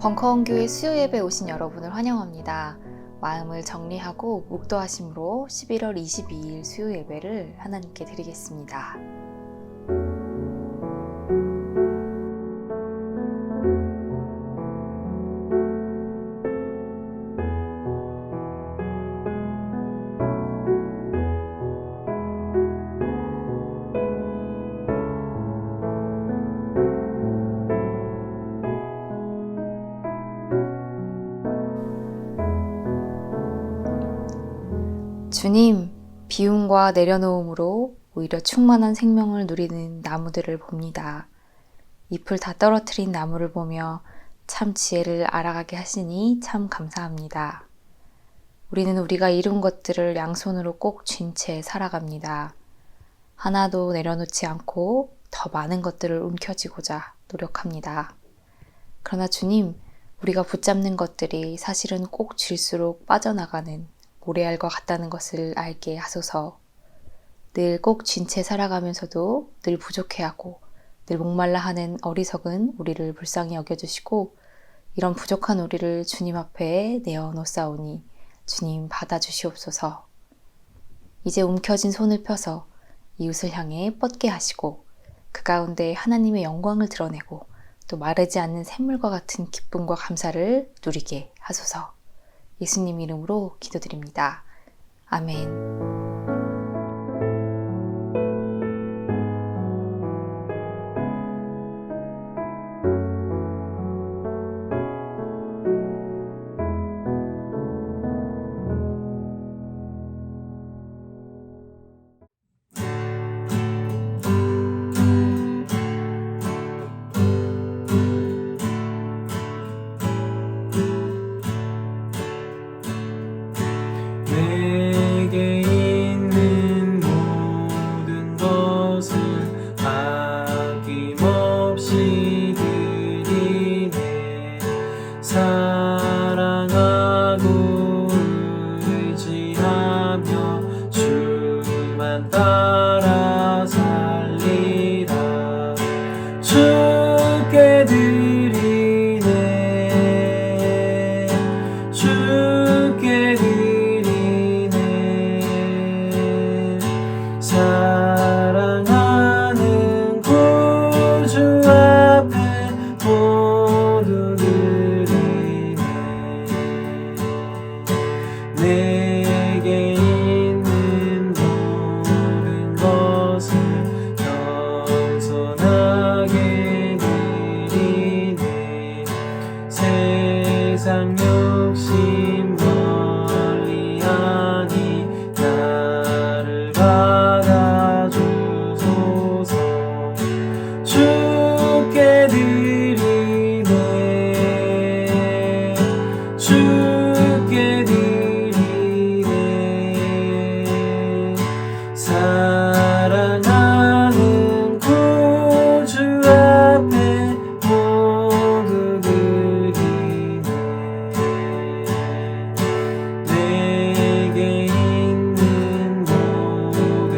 벙커원교회 수요예배 오신 여러분을 환영합니다. 마음을 정리하고 묵도하심으로 11월 22일 수요예배를 하나님께 드리겠습니다. 주님, 비움과 내려놓음으로 오히려 충만한 생명을 누리는 나무들을 봅니다. 잎을 다 떨어뜨린 나무를 보며 참 지혜를 알아가게 하시니 참 감사합니다. 우리는 우리가 이룬 것들을 양손으로 꼭 쥔 채 살아갑니다. 하나도 내려놓지 않고 더 많은 것들을 움켜쥐고자 노력합니다. 그러나 주님, 우리가 붙잡는 것들이 사실은 꼭 쥘수록 빠져나가는 모래알과 같다는 것을 알게 하소서. 늘 꼭 쥔 채 살아가면서도 늘 부족해하고 늘 목말라 하는 어리석은 우리를 불쌍히 여겨주시고 이런 부족한 우리를 주님 앞에 내어놓사오니 주님 받아주시옵소서. 이제 움켜진 손을 펴서 이웃을 향해 뻗게 하시고 그 가운데 하나님의 영광을 드러내고 또 마르지 않는 샘물과 같은 기쁨과 감사를 누리게 하소서. 예수님 이름으로 기도드립니다. 아멘. 내게 있는 모든 것을 아낌없이 드리네. 사랑하고 의지하며 주만 따라 살리라. 주께 드리네. 주께 사랑하는 구주 앞에 모두 드리네. 내게 있는 모든 것을 겸손하게 드리네. 세상 욕심 멀리하니 나를 받아주소서. 주께 드리네. 주께 드리네. 사랑하는 구주 앞에 모두 드리네. 내게 있는 모든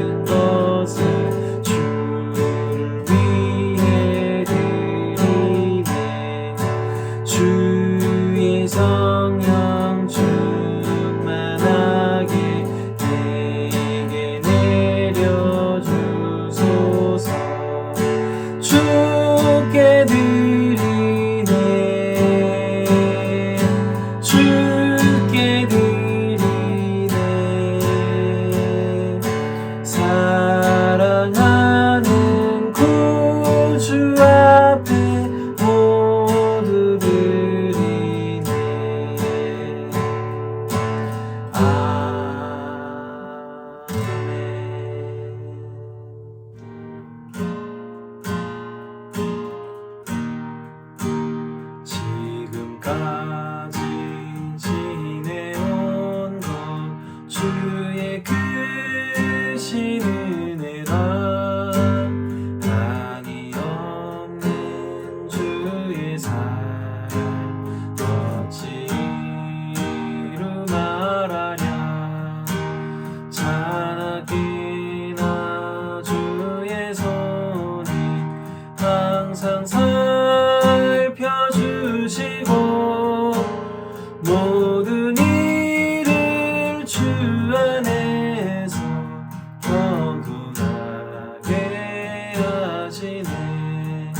안에서 경건하게 하시네.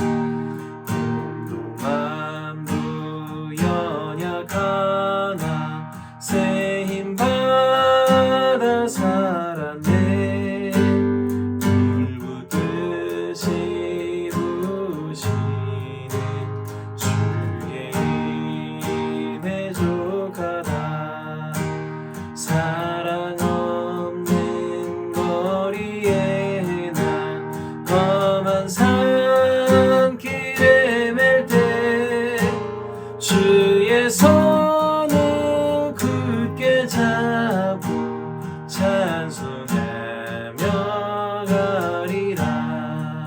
몸도 맘도 연약하나 새 힘 받아 살았네. 불붙듯이 부시는 주의 힘에 족하다. 사랑 없는 거리에 난 험한 산길에 맬 때 주의 손을 굳게 잡고 찬송하며 가리라.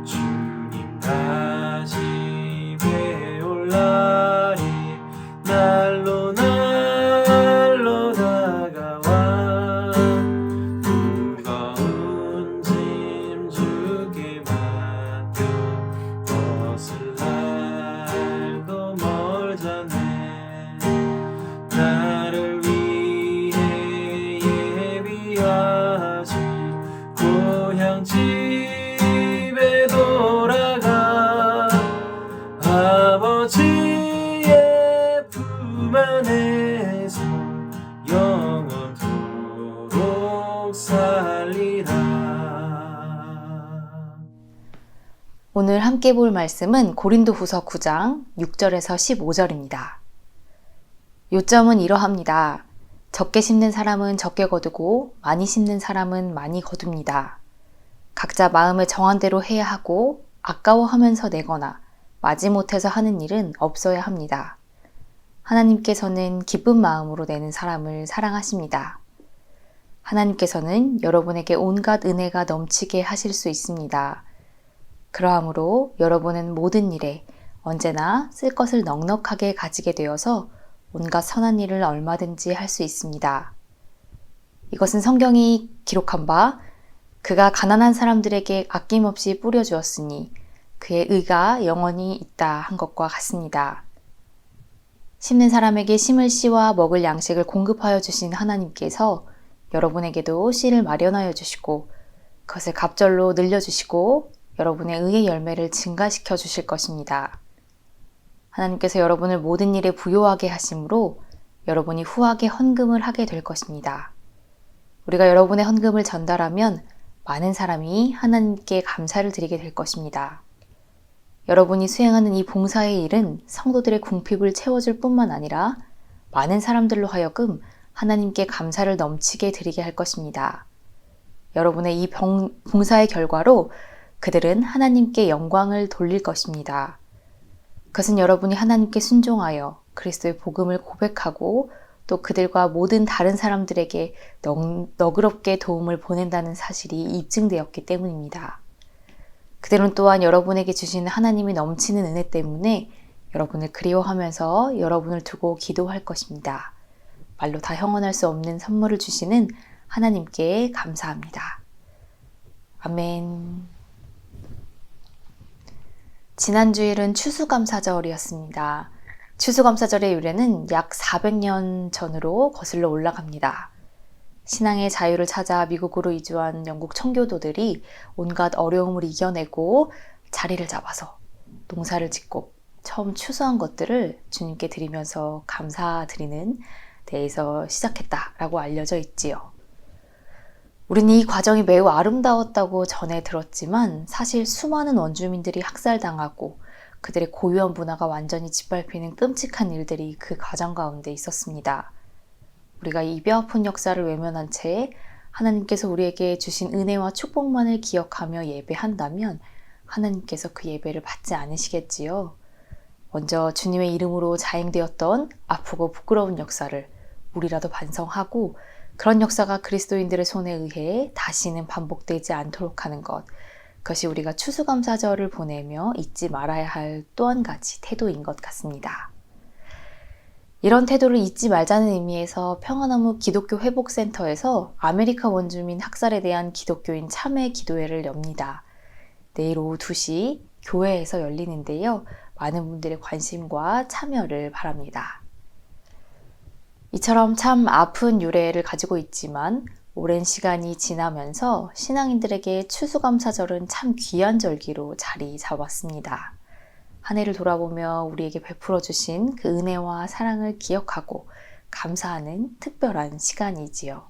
주님 다시 배올 날이 날로 날로 다가와. 무거운 짐 주께 맡겨 벗을 날도 멀잖네. 나를 위해 예비하신 고향 집에 돌아가 아버지의 품 안에서 영원토록 살리라. 오늘 함께 볼 말씀은 고린도후서 9장 6절에서 15절입니다. 요점은 이러합니다. 적게 심는 사람은 적게 거두고 많이 심는 사람은 많이 거둡니다. 각자 마음에 정한 대로 해야 하고 아까워하면서 내거나 마지못해서 하는 일은 없어야 합니다. 하나님께서는 기쁜 마음으로 내는 사람을 사랑하십니다. 하나님께서는 여러분에게 온갖 은혜가 넘치게 하실 수 있습니다. 그러하므로 여러분은 모든 일에 언제나 쓸 것을 넉넉하게 가지게 되어서 온갖 선한 일을 얼마든지 할 수 있습니다. 이것은 성경이 기록한 바 그가 가난한 사람들에게 아낌없이 뿌려주었으니 그의 의가 영원히 있다 한 것과 같습니다. 심는 사람에게 심을 씨와 먹을 양식을 공급하여 주신 하나님께서 여러분에게도 씨를 마련하여 주시고 그것을 갑절로 늘려주시고 여러분의 의의 열매를 증가시켜 주실 것입니다. 하나님께서 여러분을 모든 일에 부요하게 하심으로 여러분이 후하게 헌금을 하게 될 것입니다. 우리가 여러분의 헌금을 전달하면 많은 사람이 하나님께 감사를 드리게 될 것입니다. 여러분이 수행하는 이 봉사의 일은 성도들의 궁핍을 채워줄 뿐만 아니라 많은 사람들로 하여금 하나님께 감사를 넘치게 드리게 할 것입니다. 여러분의 이 봉사의 결과로 그들은 하나님께 영광을 돌릴 것입니다. 그것은 여러분이 하나님께 순종하여 그리스도의 복음을 고백하고 또 그들과 모든 다른 사람들에게 너그럽게 도움을 보낸다는 사실이 입증되었기 때문입니다. 그들은 또한 여러분에게 주신 하나님이 넘치는 은혜 때문에 여러분을 그리워하면서 여러분을 두고 기도할 것입니다. 말로 다 형언할 수 없는 선물을 주시는 하나님께 감사합니다. 아멘. 지난 주일은 추수감사절이었습니다. 추수감사절의 유래는 약 400년 전으로 거슬러 올라갑니다. 신앙의 자유를 찾아 미국으로 이주한 영국 청교도들이 온갖 어려움을 이겨내고 자리를 잡아서 농사를 짓고 처음 추수한 것들을 주님께 드리면서 감사드리는 데에서 시작했다라고 알려져 있지요. 우리는 이 과정이 매우 아름다웠다고 전해 들었지만 사실 수많은 원주민들이 학살당하고 그들의 고유한 문화가 완전히 짓밟히는 끔찍한 일들이 그 과정 가운데 있었습니다. 우리가 이 뼈 아픈 역사를 외면한 채 하나님께서 우리에게 주신 은혜와 축복만을 기억하며 예배한다면 하나님께서 그 예배를 받지 않으시겠지요. 먼저 주님의 이름으로 자행되었던 아프고 부끄러운 역사를 우리라도 반성하고 그런 역사가 그리스도인들의 손에 의해 다시는 반복되지 않도록 하는 것, 그것이 우리가 추수감사절을 보내며 잊지 말아야 할 또 한 가지 태도인 것 같습니다. 이런 태도를 잊지 말자는 의미에서 평화나무 기독교 회복센터에서 아메리카 원주민 학살에 대한 기독교인 참회 기도회를 엽니다. 내일 오후 2시 교회에서 열리는데요. 많은 분들의 관심과 참여를 바랍니다. 이처럼 참 아픈 유래를 가지고 있지만 오랜 시간이 지나면서 신앙인들에게 추수감사절은 참 귀한 절기로 자리 잡았습니다. 한 해를 돌아보며 우리에게 베풀어 주신 그 은혜와 사랑을 기억하고 감사하는 특별한 시간이지요.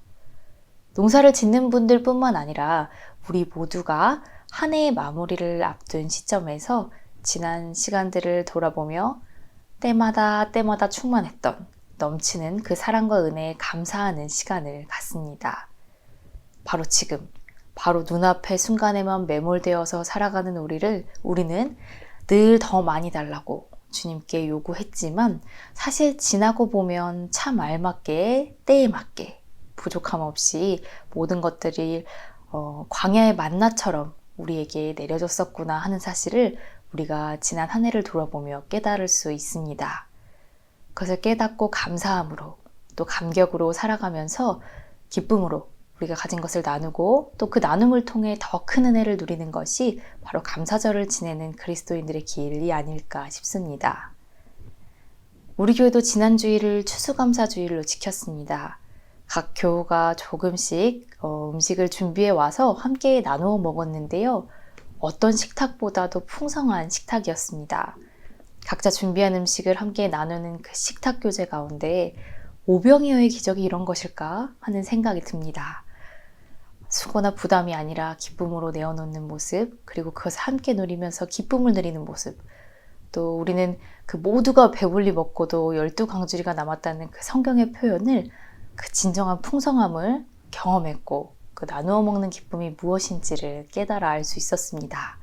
농사를 짓는 분들뿐만 아니라 우리 모두가 한 해의 마무리를 앞둔 시점에서 지난 시간들을 돌아보며 때마다 충만했던 넘치는 그 사랑과 은혜에 감사하는 시간을 갖습니다. 바로 지금, 바로 눈앞의 순간에만 매몰되어서 살아가는 우리는 늘 더 많이 달라고 주님께 요구했지만 사실 지나고 보면 참 알맞게 때에 맞게 부족함 없이 모든 것들이 광야의 만나처럼 우리에게 내려졌었구나 하는 사실을 우리가 지난 한 해를 돌아보며 깨달을 수 있습니다. 그것을 깨닫고 감사함으로 또 감격으로 살아가면서 기쁨으로 우리가 가진 것을 나누고 또 그 나눔을 통해 더 큰 은혜를 누리는 것이 바로 감사절을 지내는 그리스도인들의 길이 아닐까 싶습니다. 우리 교회도 지난 주일을 추수감사주일로 지켰습니다. 각 교우가 조금씩 음식을 준비해 와서 함께 나누어 먹었는데요. 어떤 식탁보다도 풍성한 식탁이었습니다. 각자 준비한 음식을 함께 나누는 그 식탁 교제 가운데 오병이어의 기적이 이런 것일까 하는 생각이 듭니다. 수고나 부담이 아니라 기쁨으로 내어놓는 모습, 그리고 그것을 함께 누리면서 기쁨을 누리는 모습, 또 우리는 그 모두가 배불리 먹고도 12광주리가 남았다는 그 성경의 표현을 그 진정한 풍성함을 경험했고 그 나누어 먹는 기쁨이 무엇인지를 깨달아 알 수 있었습니다.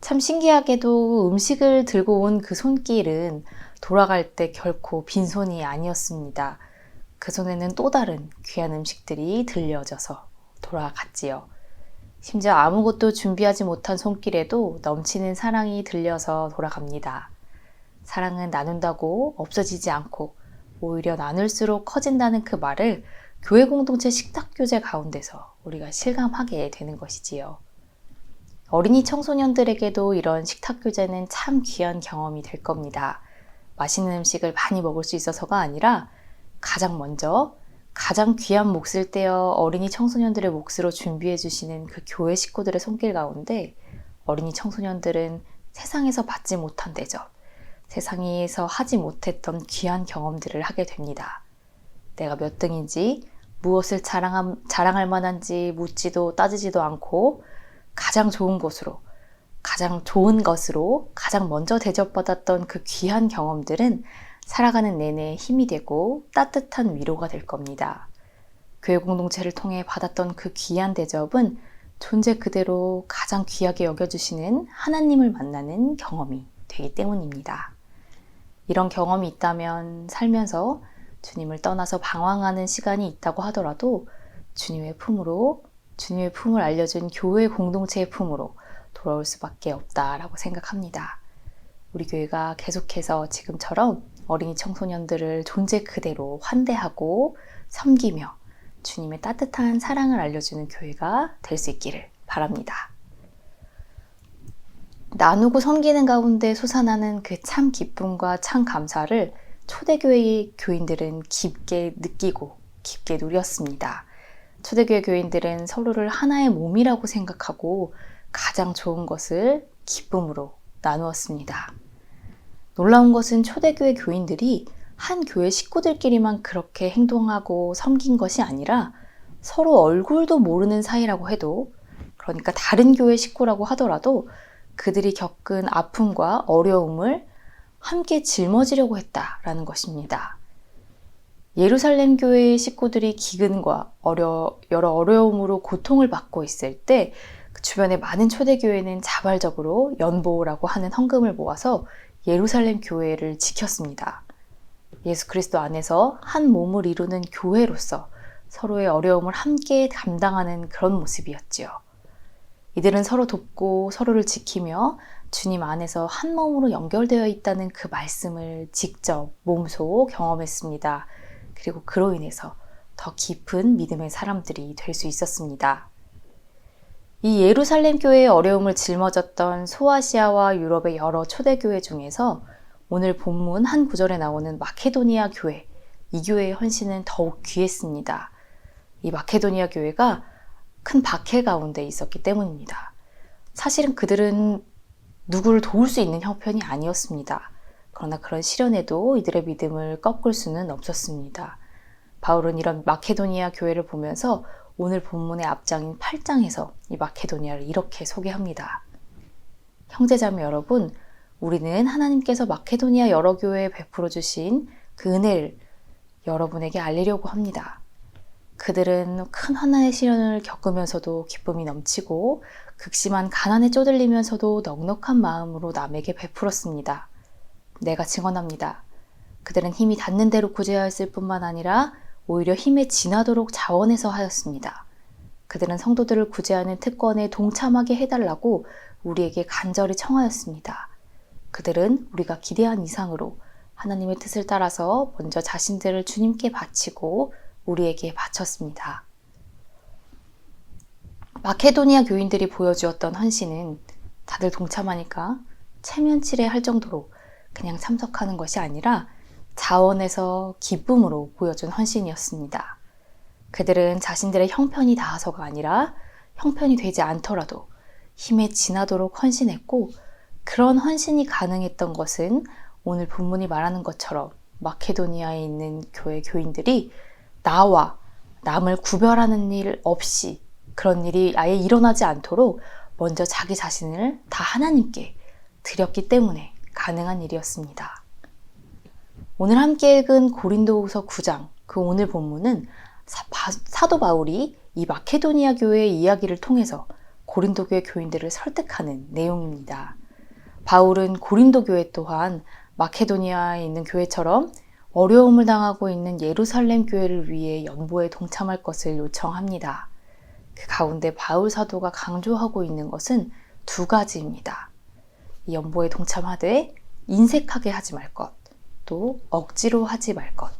참 신기하게도 음식을 들고 온 그 손길은 돌아갈 때 결코 빈손이 아니었습니다. 그 손에는 또 다른 귀한 음식들이 들려져서 돌아갔지요. 심지어 아무것도 준비하지 못한 손길에도 넘치는 사랑이 들려서 돌아갑니다. 사랑은 나눈다고 없어지지 않고 오히려 나눌수록 커진다는 그 말을 교회 공동체 식탁교제 가운데서 우리가 실감하게 되는 것이지요. 어린이 청소년들에게도 이런 식탁교제는 참 귀한 경험이 될 겁니다. 맛있는 음식을 많이 먹을 수 있어서가 아니라 가장 먼저 가장 귀한 몫을 떼어 어린이 청소년들의 몫으로 준비해 주시는 그 교회 식구들의 손길 가운데 어린이 청소년들은 세상에서 받지 못한 대접, 세상에서 하지 못했던 귀한 경험들을 하게 됩니다. 내가 몇 등인지, 무엇을 자랑할 만한지 묻지도 따지지도 않고 가장 좋은 것으로, 가장 좋은 것으로 가장 먼저 대접받았던 그 귀한 경험들은 살아가는 내내 힘이 되고 따뜻한 위로가 될 겁니다. 교회 공동체를 통해 받았던 그 귀한 대접은 존재 그대로 가장 귀하게 여겨주시는 하나님을 만나는 경험이 되기 때문입니다. 이런 경험이 있다면 살면서 주님을 떠나서 방황하는 시간이 있다고 하더라도 주님의 품을 알려준 교회 공동체의 품으로 돌아올 수밖에 없다라고 생각합니다. 우리 교회가 계속해서 지금처럼 어린이 청소년들을 존재 그대로 환대하고 섬기며 주님의 따뜻한 사랑을 알려주는 교회가 될 수 있기를 바랍니다. 나누고 섬기는 가운데 솟아나는 그 참 기쁨과 참 감사를 초대교회의 교인들은 깊게 느끼고 깊게 누렸습니다. 초대교회 교인들은 서로를 하나의 몸이라고 생각하고 가장 좋은 것을 기쁨으로 나누었습니다. 놀라운 것은 초대교회 교인들이 한 교회 식구들끼리만 그렇게 행동하고 섬긴 것이 아니라 서로 얼굴도 모르는 사이라고 해도, 그러니까 다른 교회 식구라고 하더라도 그들이 겪은 아픔과 어려움을 함께 짊어지려고 했다라는 것입니다. 예루살렘 교회의 식구들이 기근과 여러 어려움으로 고통을 받고 있을 때 그 주변의 많은 초대교회는 자발적으로 연보라고 하는 헌금을 모아서 예루살렘 교회를 지켰습니다. 예수 그리스도 안에서 한 몸을 이루는 교회로서 서로의 어려움을 함께 감당하는 그런 모습이었지요. 이들은 서로 돕고 서로를 지키며 주님 안에서 한 몸으로 연결되어 있다는 그 말씀을 직접 몸소 경험했습니다. 그리고 그로 인해서 더 깊은 믿음의 사람들이 될 수 있었습니다. 이 예루살렘 교회의 어려움을 짊어졌던 소아시아와 유럽의 여러 초대교회 중에서 오늘 본문 한 구절에 나오는 마케도니아 교회, 이 교회의 헌신은 더욱 귀했습니다. 이 마케도니아 교회가 큰 박해 가운데 있었기 때문입니다. 사실은 그들은 누구를 도울 수 있는 형편이 아니었습니다. 그러나 그런 시련에도 이들의 믿음을 꺾을 수는 없었습니다. 바울은 이런 마케도니아 교회를 보면서 오늘 본문의 앞장인 8장에서 이 마케도니아를 이렇게 소개합니다. 형제자매 여러분, 우리는 하나님께서 마케도니아 여러 교회에 베풀어 주신 그 은혜를 여러분에게 알리려고 합니다. 그들은 큰 환난의 시련을 겪으면서도 기쁨이 넘치고 극심한 가난에 쪼들리면서도 넉넉한 마음으로 남에게 베풀었습니다. 내가 증언합니다. 그들은 힘이 닿는 대로 구제하였을 뿐만 아니라 오히려 힘에 지나도록 자원해서 하였습니다. 그들은 성도들을 구제하는 특권에 동참하게 해달라고 우리에게 간절히 청하였습니다. 그들은 우리가 기대한 이상으로 하나님의 뜻을 따라서 먼저 자신들을 주님께 바치고 우리에게 바쳤습니다. 마케도니아 교인들이 보여주었던 헌신은 다들 동참하니까 체면치레할 정도로 그냥 참석하는 것이 아니라 자원에서 기쁨으로 보여준 헌신이었습니다. 그들은 자신들의 형편이 닿아서가 아니라 형편이 되지 않더라도 힘에 지나도록 헌신했고, 그런 헌신이 가능했던 것은 오늘 본문이 말하는 것처럼 마케도니아에 있는 교회 교인들이 나와 남을 구별하는 일 없이 그런 일이 아예 일어나지 않도록 먼저 자기 자신을 다 하나님께 드렸기 때문에 가능한 일이었습니다. 오늘 함께 읽은 고린도후서 9장, 그 오늘 본문은 사도 바울이 이 마케도니아 교회의 이야기를 통해서 고린도 교회 교인들을 설득하는 내용입니다. 바울은 고린도 교회 또한 마케도니아에 있는 교회처럼 어려움을 당하고 있는 예루살렘 교회를 위해 연보에 동참할 것을 요청합니다. 그 가운데 바울 사도가 강조하고 있는 것은 두 가지입니다. 이 연보에 동참하되 인색하게 하지 말 것, 또 억지로 하지 말 것.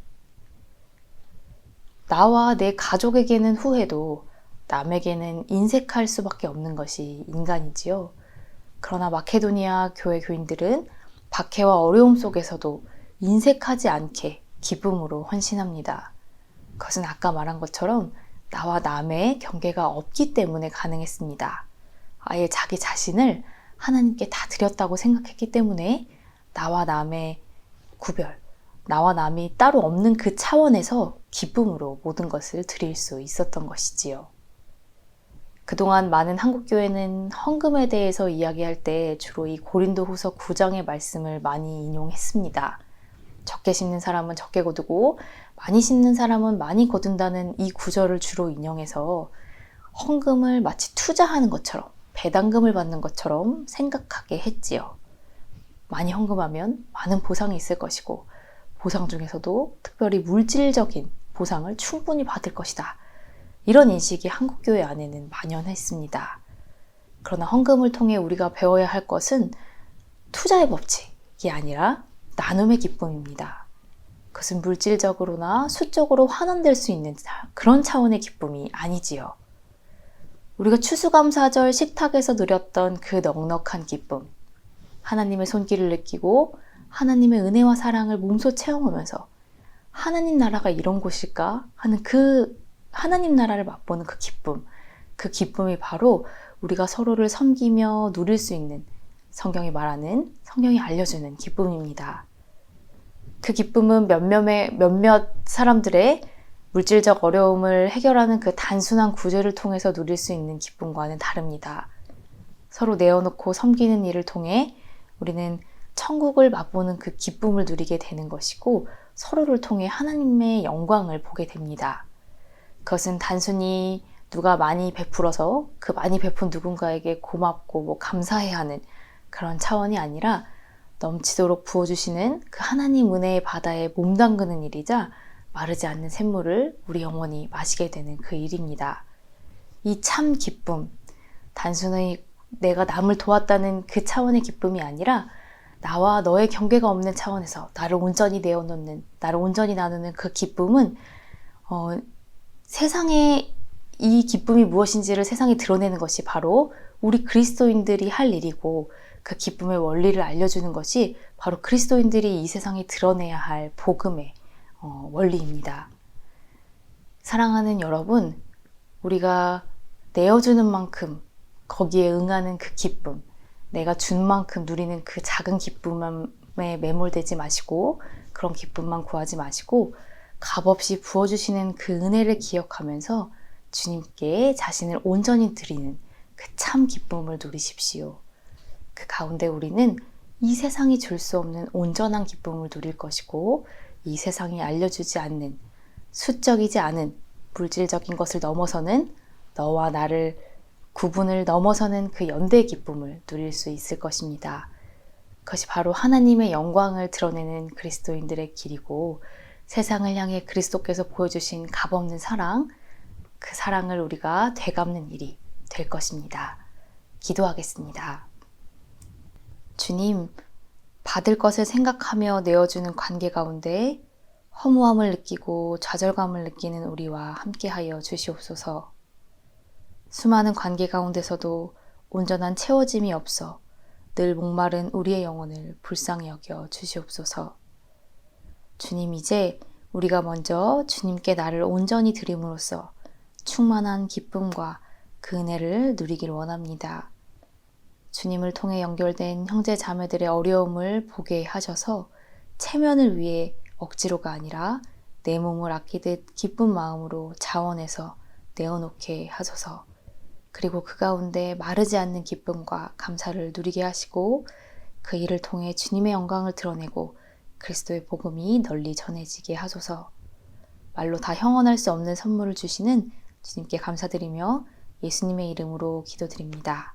나와 내 가족에게는 후회도 남에게는 인색할 수밖에 없는 것이 인간이지요. 그러나 마케도니아 교회 교인들은 박해와 어려움 속에서도 인색하지 않게 기쁨으로 헌신합니다. 그것은 아까 말한 것처럼 나와 남의 경계가 없기 때문에 가능했습니다. 아예 자기 자신을 하나님께 다 드렸다고 생각했기 때문에 나와 남의 구별, 나와 남이 따로 없는 그 차원에서 기쁨으로 모든 것을 드릴 수 있었던 것이지요. 그동안 많은 한국교회는 헌금에 대해서 이야기할 때 주로 이 고린도후서 9장의 말씀을 많이 인용했습니다. 적게 심는 사람은 적게 거두고 많이 심는 사람은 많이 거둔다는 이 구절을 주로 인용해서 헌금을 마치 투자하는 것처럼, 배당금을 받는 것처럼 생각하게 했지요. 많이 헌금하면 많은 보상이 있을 것이고, 보상 중에서도 특별히 물질적인 보상을 충분히 받을 것이다. 이런 인식이 한국교회 안에는 만연했습니다. 그러나 헌금을 통해 우리가 배워야 할 것은 투자의 법칙이 아니라 나눔의 기쁨입니다. 그것은 물질적으로나 수적으로 환원될 수 있는 그런 차원의 기쁨이 아니지요. 우리가 추수감사절 식탁에서 누렸던 그 넉넉한 기쁨, 하나님의 손길을 느끼고 하나님의 은혜와 사랑을 몸소 체험하면서 하나님 나라가 이런 곳일까 하는 그 하나님 나라를 맛보는 그 기쁨이 바로 우리가 서로를 섬기며 누릴 수 있는 성경이 알려주는 기쁨입니다. 그 기쁨은 몇몇 사람들의 물질적 어려움을 해결하는 그 단순한 구제를 통해서 누릴 수 있는 기쁨과는 다릅니다. 서로 내어놓고 섬기는 일을 통해 우리는 천국을 맛보는 그 기쁨을 누리게 되는 것이고, 서로를 통해 하나님의 영광을 보게 됩니다. 그것은 단순히 누가 많이 베풀어서 그 많이 베푼 누군가에게 고맙고 감사해야 하는 그런 차원이 아니라 넘치도록 부어주시는 그 하나님 은혜의 바다에 몸담그는 일이자 마르지 않는 샘물을 우리 영혼이 마시게 되는 그 일입니다. 이 참 기쁨, 단순히 내가 남을 도왔다는 그 차원의 기쁨이 아니라 나와 너의 경계가 없는 차원에서 나를 온전히 내어놓는, 나를 온전히 나누는 그 기쁨은 세상에 이 기쁨이 무엇인지를 세상에 드러내는 것이 바로 우리 그리스도인들이 할 일이고, 그 기쁨의 원리를 알려주는 것이 바로 그리스도인들이 이 세상에 드러내야 할 복음의 원리입니다. 사랑하는 여러분, 우리가 내어주는 만큼 거기에 응하는 그 기쁨, 내가 준 만큼 누리는 그 작은 기쁨에 매몰되지 마시고 그런 기쁨만 구하지 마시고 값없이 부어주시는 그 은혜를 기억하면서 주님께 자신을 온전히 드리는 그 참 기쁨을 누리십시오. 그 가운데 우리는 이 세상이 줄 수 없는 온전한 기쁨을 누릴 것이고 이 세상이 알려주지 않는 수적이지 않은 물질적인 것을 넘어서는 너와 나를 구분을 넘어서는 그 연대의 기쁨을 누릴 수 있을 것입니다. 그것이 바로 하나님의 영광을 드러내는 그리스도인들의 길이고 세상을 향해 그리스도께서 보여주신 값없는 사랑, 그 사랑을 우리가 되갚는 일이 될 것입니다. 기도하겠습니다. 주님, 받을 것을 생각하며 내어주는 관계 가운데 허무함을 느끼고 좌절감을 느끼는 우리와 함께하여 주시옵소서. 수많은 관계 가운데서도 온전한 채워짐이 없어 늘 목마른 우리의 영혼을 불쌍히 여겨 주시옵소서. 주님, 이제 우리가 먼저 주님께 나를 온전히 드림으로써 충만한 기쁨과 그 은혜를 누리길 원합니다. 주님을 통해 연결된 형제 자매들의 어려움을 보게 하셔서 체면을 위해 억지로가 아니라 내 몸을 아끼듯 기쁜 마음으로 자원해서 내어놓게 하소서. 그리고 그 가운데 마르지 않는 기쁨과 감사를 누리게 하시고 그 일을 통해 주님의 영광을 드러내고 그리스도의 복음이 널리 전해지게 하소서. 말로 다 형언할 수 없는 선물을 주시는 주님께 감사드리며 예수님의 이름으로 기도드립니다.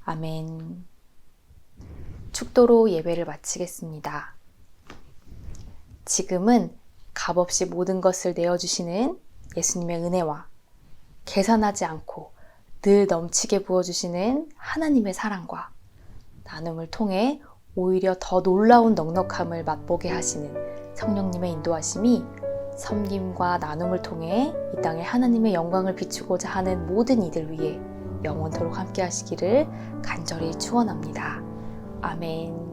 아멘. 축도로 예배를 마치겠습니다. 지금은 값없이 모든 것을 내어주시는 예수님의 은혜와 계산하지 않고 늘 넘치게 부어주시는 하나님의 사랑과 나눔을 통해 오히려 더 놀라운 넉넉함을 맛보게 하시는 성령님의 인도하심이 섬김과 나눔을 통해 이 땅에 하나님의 영광을 비추고자 하는 모든 이들 위해 영원토록 함께 하시기를 간절히 축원합니다. 아멘.